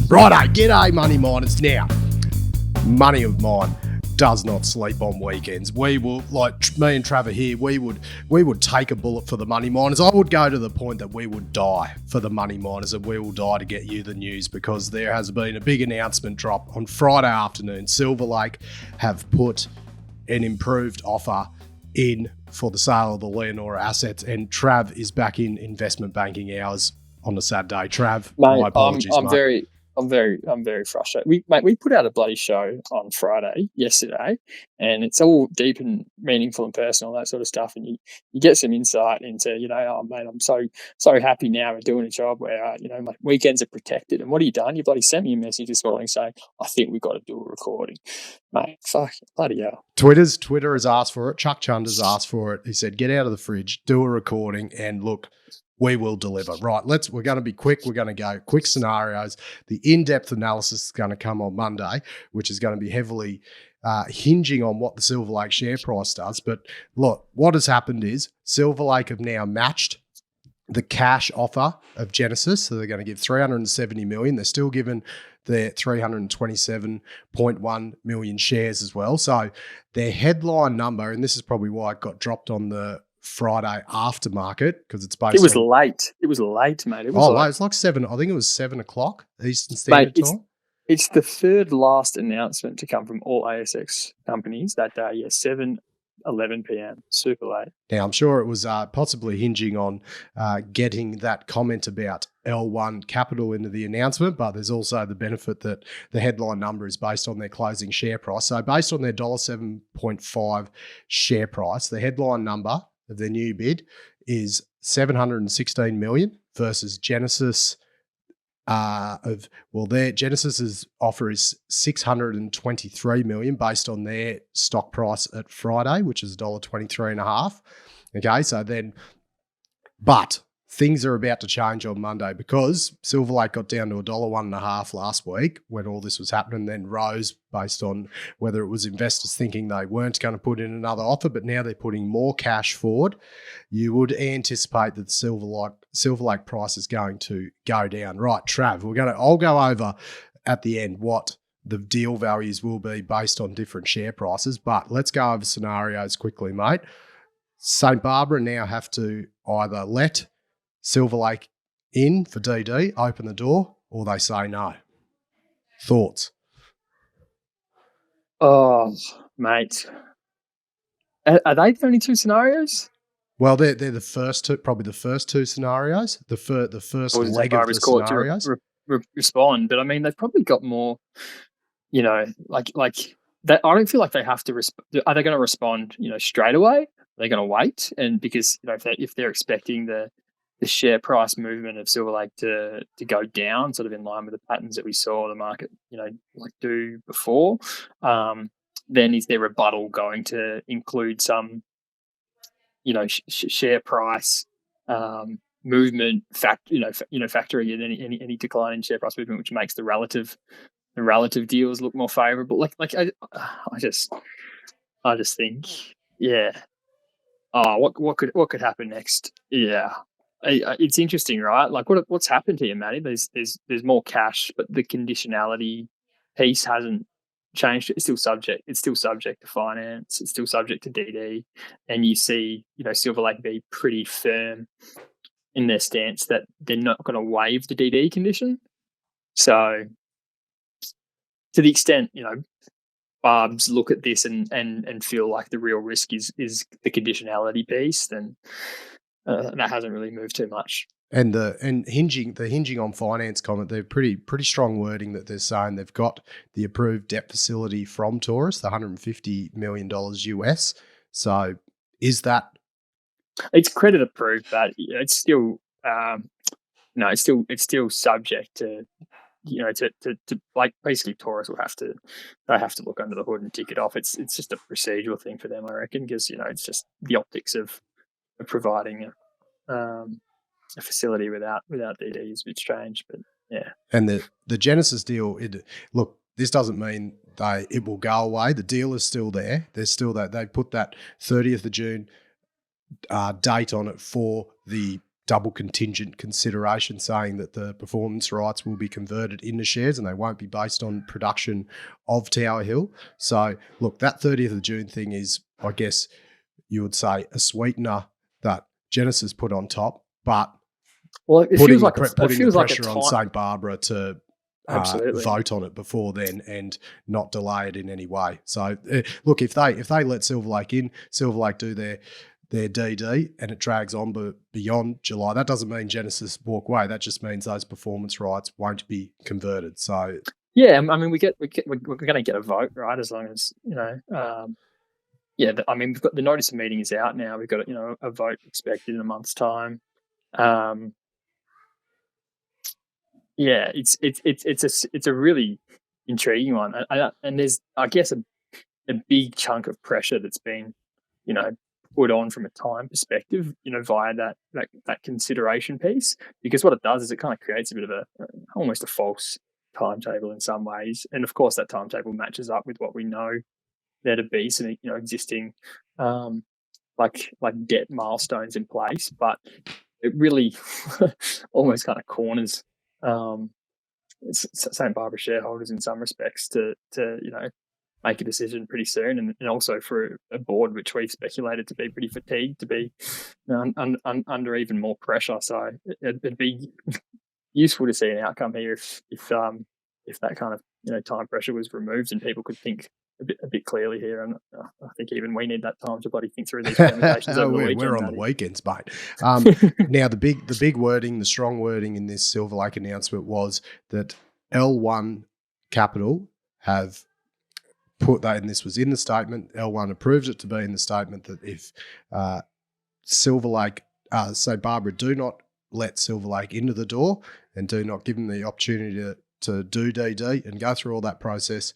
Righto, g'day money miners. Now, money of mine does not sleep on weekends. We will, like me and Trevor here, we would take a bullet for the money miners. I would go to the point that we would die for the money miners, and we will die to get you the news, because there has been a big announcement drop on Friday afternoon. Silver Lake have put an improved offer in for the sale of the Leonora assets, and Trav is back in investment banking hours on a Saturday. Trav, mate, my apologies, mate. I'm very frustrated. We put out a bloody show on Friday yesterday, and it's all deep and meaningful and personal, that sort of stuff. And you get some insight into, oh mate, I'm so happy now we're doing a job where my weekends are protected. And what have you done? You bloody sent me a message this morning saying, I think we've got to do a recording, mate. Fuck, bloody hell. Twitter has asked for it. Chuck Chunder's asked for it. He said, get out of the fridge, do a recording, and look, we will deliver. Right, we're going to be quick. We're going to go quick scenarios. The in-depth analysis is going to come on Monday, which is going to be heavily hinging on what the Silver Lake share price does. But look, what has happened is Silver Lake have now matched the cash offer of Genesis. So they're going to give $370 million. They're still given their 327.1 million shares as well. So their headline number, and this is probably why it got dropped on the Friday aftermarket, because it's based. It was late, mate. It was like 7. I think it was 7 o'clock Eastern Standard Time. It's the third last announcement to come from all ASX companies that day. Yeah, 7:11 p.m. Super late. Now, I'm sure it was possibly hinging on getting that comment about L1 Capital into the announcement, but there's also the benefit that the headline number is based on their closing share price. So based on their $7.5 share price, the headline number of their new bid is $716 million versus Genesis their Genesis's offer is $623 million based on their stock price at Friday, which is $1.23.5. Okay, so then, but things are about to change on Monday, because Silver Lake got down to $1.01.5 last week when all this was happening, then rose based on whether it was investors thinking they weren't going to put in another offer, but now they're putting more cash forward. You would anticipate that the Silver Lake price is going to go down. Right, Trav, I'll go over at the end what the deal values will be based on different share prices, but let's go over scenarios quickly, mate. St. Barbara now have to either let Silver Lake in for DD, open the door, or they say no. Thoughts? Oh, mate. Are they the only two scenarios? Well, they're the first two, probably the first two scenarios, the first leg of the scenarios. To respond, but I mean, they've probably got more, like that. I don't feel like they have to respond. Are they going to respond, straight away? Are they going to wait? And because, if they're expecting the share price movement of Silver Lake to go down, sort of in line with the patterns that we saw the market, do before, then is their rebuttal going to include some, share price movement factoring in any decline in share price movement, which makes the relative deals look more favourable. I just think, yeah. Oh, what could happen next? Yeah. It's interesting, right? Like what's happened here, Matty? There's more cash, but the conditionality piece hasn't changed. It's still subject to finance. It's still subject to DD, and you see, Silver Lake be pretty firm in their stance that they're not going to waive the DD condition. So, to the extent Barbs look at this and feel like the real risk is the conditionality piece, then that hasn't really moved too much. And hinging on finance comment, they're pretty strong wording that they're saying they've got the approved debt facility from Taurus, the $150 million US. So is that? It's credit approved, but it's still it's still subject to to like basically Taurus will have to look under the hood and tick it off. It's just a procedural thing for them, I reckon, because it's just the optics of providing a facility without DD is a bit strange, but yeah. And the Genesis deal, this doesn't mean it will go away. The deal is still there. There's still that they put that 30th of June date on it for the double contingent consideration saying that the performance rights will be converted into shares and they won't be based on production of Tower Hill. So, look, that 30th of June thing is, I guess you would say, a sweetener that Genesis put on top, but it putting feels like the pressure on St. Barbara to vote on it before then and not delay it in any way. So, look, if they let Silver Lake in, Silver Lake do their DD and it drags on beyond July, that doesn't mean Genesis walk away. That just means those performance rights won't be converted. So yeah, I mean, we're going to get a vote, right? As long as I mean, we've got the notice of meeting is out now. We've got a vote expected in a month's time. Yeah, it's a really intriguing one, and there's, I guess, a big chunk of pressure that's been put on from a time perspective, via that consideration piece, because what it does is it kind of creates a bit of almost a false timetable in some ways, and of course that timetable matches up with what we know there to be some existing like debt milestones in place, but it really almost kind of corners St. Barbara shareholders in some respects to make a decision pretty soon, and also for a board which we've speculated to be pretty fatigued, to be under even more pressure. So it'd be useful to see an outcome here if that kind of time pressure was removed and people could think a bit clearly here. And I think even we need that time to bloody think through these permutations over the weekend. We're on the weekends, mate. Now the big wording, the strong wording in this Silver Lake announcement was that L1 Capital have put that, and this was in the statement, L1 approved it to be in the statement, that if Silver Lake, St. Barbara do not let Silver Lake into the door and do not give them the opportunity to do DD and go through all that process,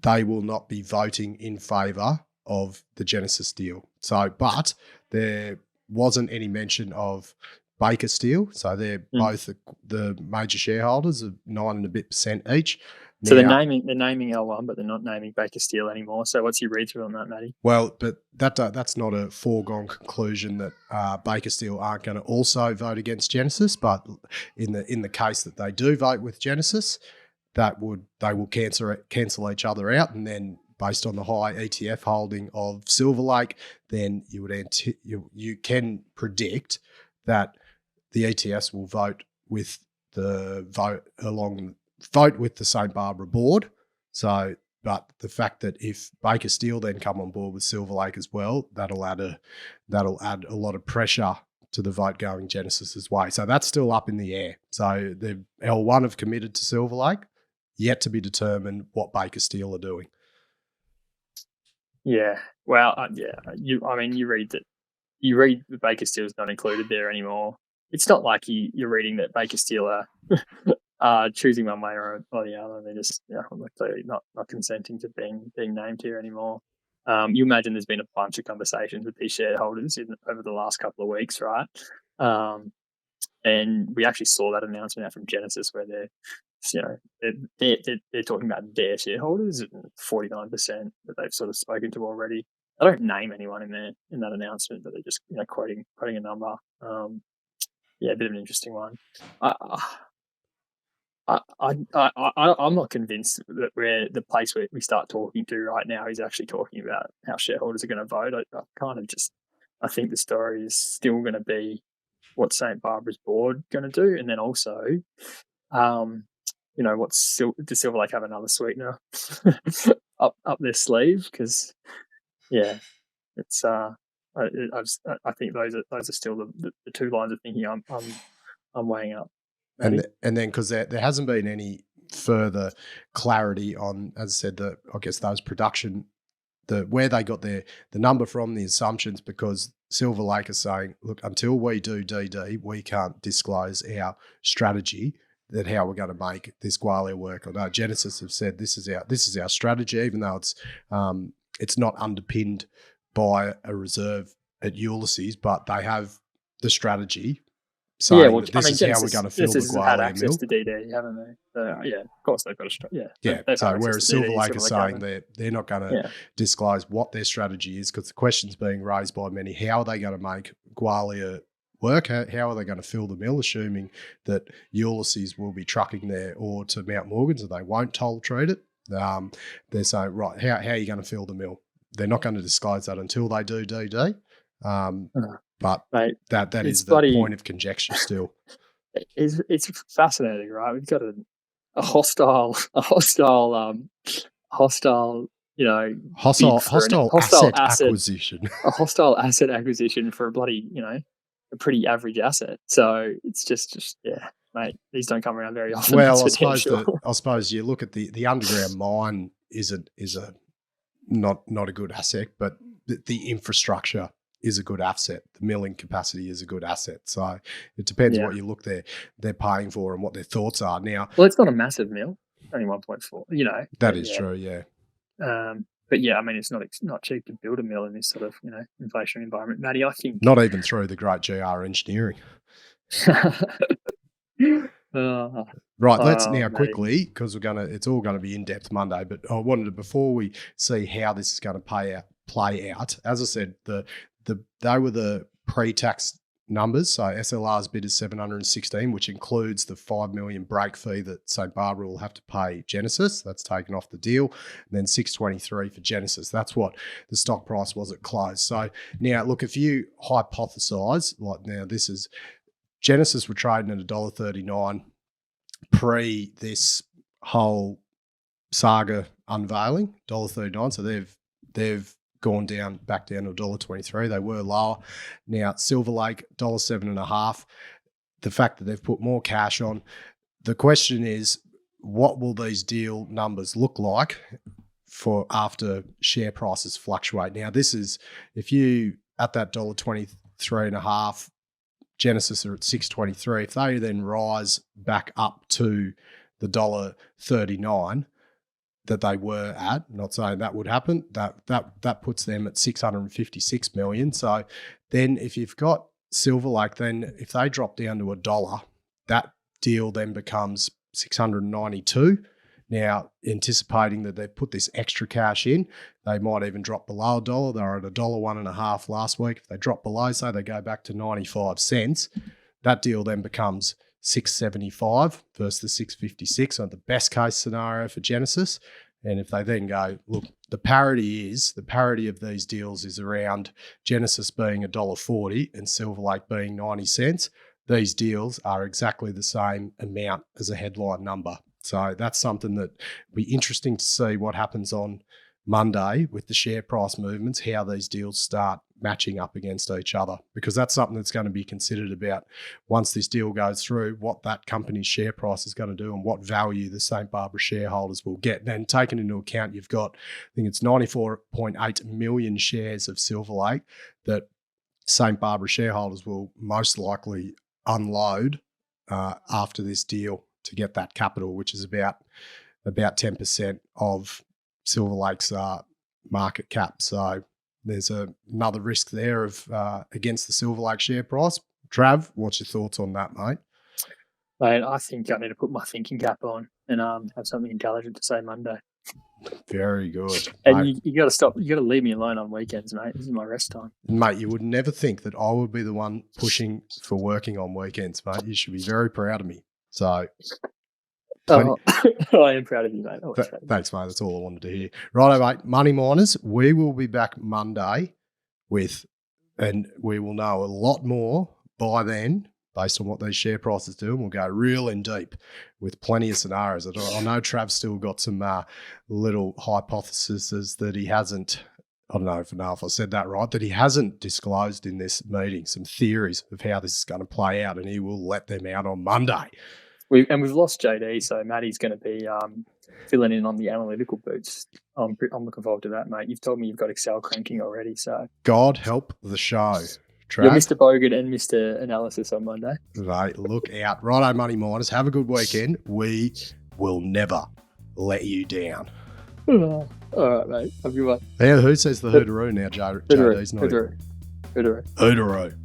they will not be voting in favour of the Genesis deal. So, but there wasn't any mention of Baker Steel. So they're both the major shareholders of 9% and a bit each. So they're naming L1, but they're not naming Baker Steel anymore. So what's your read through on that, Matty? Well, but that's not a foregone conclusion that Baker Steel aren't going to also vote against Genesis. But in the case that they do vote with Genesis, they will cancel each other out, and then based on the high ETF holding of Silver Lake, then you can predict that the ETS will vote with the St. Barbara board. So, but the fact that if Baker Steel then come on board with Silver Lake as well, that'll add a lot of pressure to the vote going Genesis's way. So that's still up in the air. So the L1 have committed to Silver Lake, yet to be determined what Baker Steel are doing. Yeah. Well, you read that Baker Steel is not included there anymore. It's not like you're reading that Baker Steel are choosing one way or the other. They're just clearly not consenting to being named here anymore. You imagine there's been a bunch of conversations with these shareholders over the last couple of weeks, right? And we actually saw that announcement out from Genesis where they're talking about their shareholders, 49% that they've sort of spoken to already. I don't name anyone in that announcement, but they're just quoting a number. A bit of an interesting one. I'm not convinced that we're the place where we start talking to right now is actually talking about how shareholders are going to vote. I think the story is still going to be what St. Barbara's board going to do, and then also, does Silver Lake have another sweetener up their sleeve? Because it's I think those are still the two lines of thinking I'm weighing up. And then because there hasn't been any further clarity on, as I said, those production, where they got the number from, the assumptions, because Silver Lake is saying, look, until we do DD, we can't disclose our strategy, that how we're going to make this Gwalia work. Although Genesis have said this is our strategy, even though it's not underpinned by a reserve at Ulysses, but they have the strategy. So this is how we're going to fill the Gwalia had access to DD, haven't they? Of course they've got a strategy. Yeah. So whereas Silver Lake is saying they're not going to disclose what their strategy is, because the question's being raised by many: how are they going to make Gwalia work? How are they going to fill the mill, assuming that Ulysses will be trucking their ore to Mount Morgan's and they won't toll treat it? They're saying, right, how are you going to fill the mill? They're not going to disclose that until they do DD. But mate, that is the point of conjecture still. It's fascinating, right? We've got a hostile, you know, hostile asset acquisition. A hostile asset acquisition for a bloody, you know, a pretty average asset. So it's just yeah, mate. These don't come around very often. Well, I suppose you look at the underground mine is a not a good asset, but the infrastructure is a good asset. The milling capacity is a good asset. So it depends what you look they're paying for and what their thoughts are. Now, well, it's not a massive mill, only 1.4. You know, that is true. Yeah. But yeah, I mean, it's not cheap to build a mill in this sort of, you know, inflationary environment, Matty. I think not even through the great GR engineering. Right, let's now quickly, because it's all gonna be in depth Monday. But I wanted to, before we see how this is going to play out. As I said, they were the pre-tax numbers. So SLR's bid is 716, which includes the 5 million break fee that St Barbara will have to pay Genesis. That's taken off the deal. And then 623 for Genesis. That's what the stock price was at close. So now, look, if you hypothesize, like now this is Genesis were trading at $1.39 pre this whole saga unveiling, $1.39. So they've gone back down to $1.23. They were lower. Now Silver Lake $7.50. The fact that they've put more cash on. The question is, what will these deal numbers look like for after share prices fluctuate? Now this is, if you at that $1.23.5, Genesis are at $6.23. If they then rise back up to the $1.39 that they were at, not saying that would happen, that puts them at 656 million. So then if you've got Silver Lake, then if they drop down to $1, that deal then becomes 692. Now, anticipating that they've put this extra cash in, they might even drop below $1. They were at $1.01 last week. If they drop below, say they go back to 95 cents, that deal then becomes 675 versus the 656 on the best case scenario for Genesis. And if they then go, look, the parity of these deals is around Genesis being $1.40 and Silver Lake being 90 cents. These deals are exactly the same amount as a headline number. So that's something that will be interesting to see what happens on Monday with the share price movements, how these deals start matching up against each other, because that's something that's going to be considered about once this deal goes through, what that company's share price is going to do and what value the St Barbara shareholders will get. And then taken into account, you've got, I think it's 94.8 million shares of Silver Lake that St Barbara shareholders will most likely unload after this deal to get that capital, which is about 10% of Silver Lake's market cap. So there's another risk there of against the Silver Lake share price. Trav, what's your thoughts on that, mate? Mate, I think I need to put my thinking cap on and have something intelligent to say Monday. Very good. And you got to stop. You got to leave me alone on weekends, mate. This is my rest time. Mate, you would never think that I would be the one pushing for working on weekends, mate. You should be very proud of me. So, I am proud of you, mate. Thanks, mate. That's all I wanted to hear. Righto, mate. Money Miners, we will be back Monday and we will know a lot more by then based on what these share prices do, and we'll go real in deep with plenty of scenarios. I know Trav's still got some little hypotheses that he hasn't, I don't know if I said that right, that he hasn't disclosed in this meeting, some theories of how this is going to play out, and he will let them out on Monday. We've lost JD, so Matty's going to be filling in on the analytical boots. I'm looking forward to that, mate. You've told me you've got Excel cranking already, so God help the show. Trav. You're Mr. Bogan and Mr. Analysis on Monday. Right, look out. Righto, Money Miners. Have a good weekend. We will never let you down. All right, mate. Have a good one. Yeah, who says the hoodaroo now, JD's not Hoodaroo.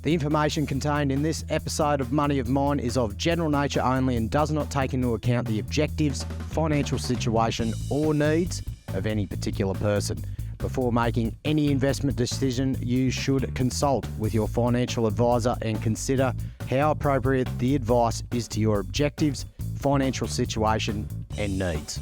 The information contained in this episode of Money of Mine is of general nature only and does not take into account the objectives, financial situation or needs of any particular person. Before making any investment decision, you should consult with your financial advisor and consider how appropriate the advice is to your objectives, financial situation, and needs.